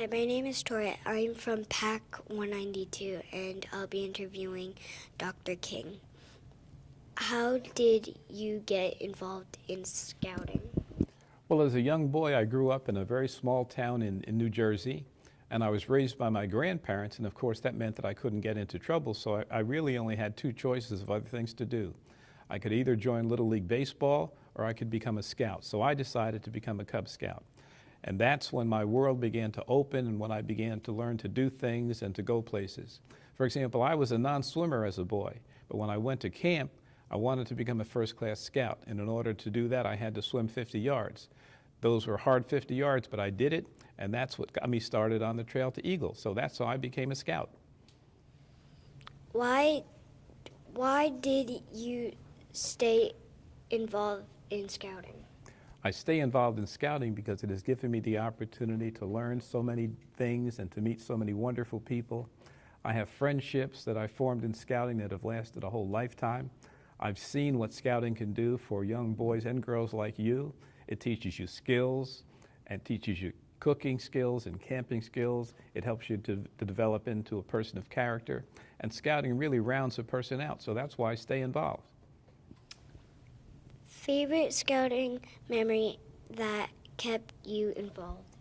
Hi, my name is Tori. I'm from Pack 192, and I'll be interviewing Dr. King. How did you get involved in scouting? Well, as a young boy, I grew up in a very small town in New Jersey, and I was raised by my grandparents, and of course that meant that I couldn't get into trouble, so I really only had two choices of other things to do. I could either join Little League Baseball or I could become a scout, so I decided to become a Cub Scout. And that's when my world began to open and when I began to learn to do things and to go places. For example, I was a non-swimmer as a boy, but when I went to camp, I wanted to become a first-class scout, and in order to do that, I had to swim 50 yards. Those were hard 50 yards, but I did it, and that's what got me started on the trail to Eagle. So that's how I became a scout. Why did you stay involved in scouting? I stay involved in scouting because it has given me the opportunity to learn so many things and to meet so many wonderful people. I have friendships that I formed in scouting that have lasted a whole lifetime. I've seen what scouting can do for young boys and girls like you. It teaches you skills and teaches you cooking skills and camping skills. It helps you to develop into a person of character. And scouting really rounds a person out, so that's why I stay involved. Favorite scouting memory that kept you involved?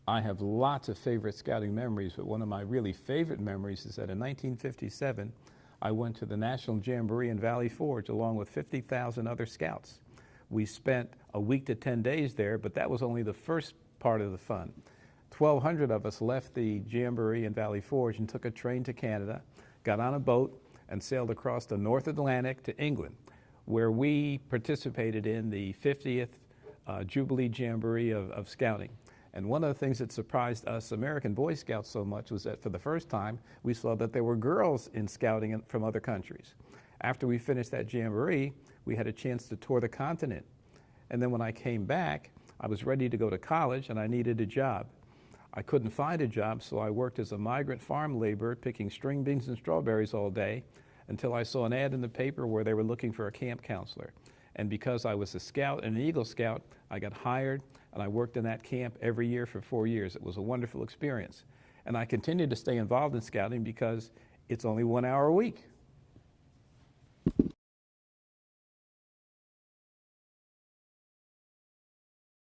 I have lots of favorite scouting memories, but one of my really favorite memories is that in 1957, I went to the National Jamboree in Valley Forge along with 50,000 other scouts. We spent a week to 10 days there, but that was only the first part of the fun. 1,200 of us left the Jamboree in Valley Forge and took a train to Canada, got on a boat, and sailed across the North Atlantic to England, where we participated in the 50th Jubilee Jamboree of Scouting. And one of the things that surprised us American Boy Scouts so much was that for the first time, we saw that there were girls in scouting from other countries. After we finished that Jamboree, we had a chance to tour the continent. And then when I came back, I was ready to go to college and I needed a job. I couldn't find a job, so I worked as a migrant farm laborer picking string beans and strawberries all day until I saw an ad in the paper where they were looking for a camp counselor. And because I was a scout and an Eagle Scout, I got hired and I worked in that camp every year for 4 years. It was a wonderful experience. And I continued to stay involved in scouting because it's only 1 hour a week.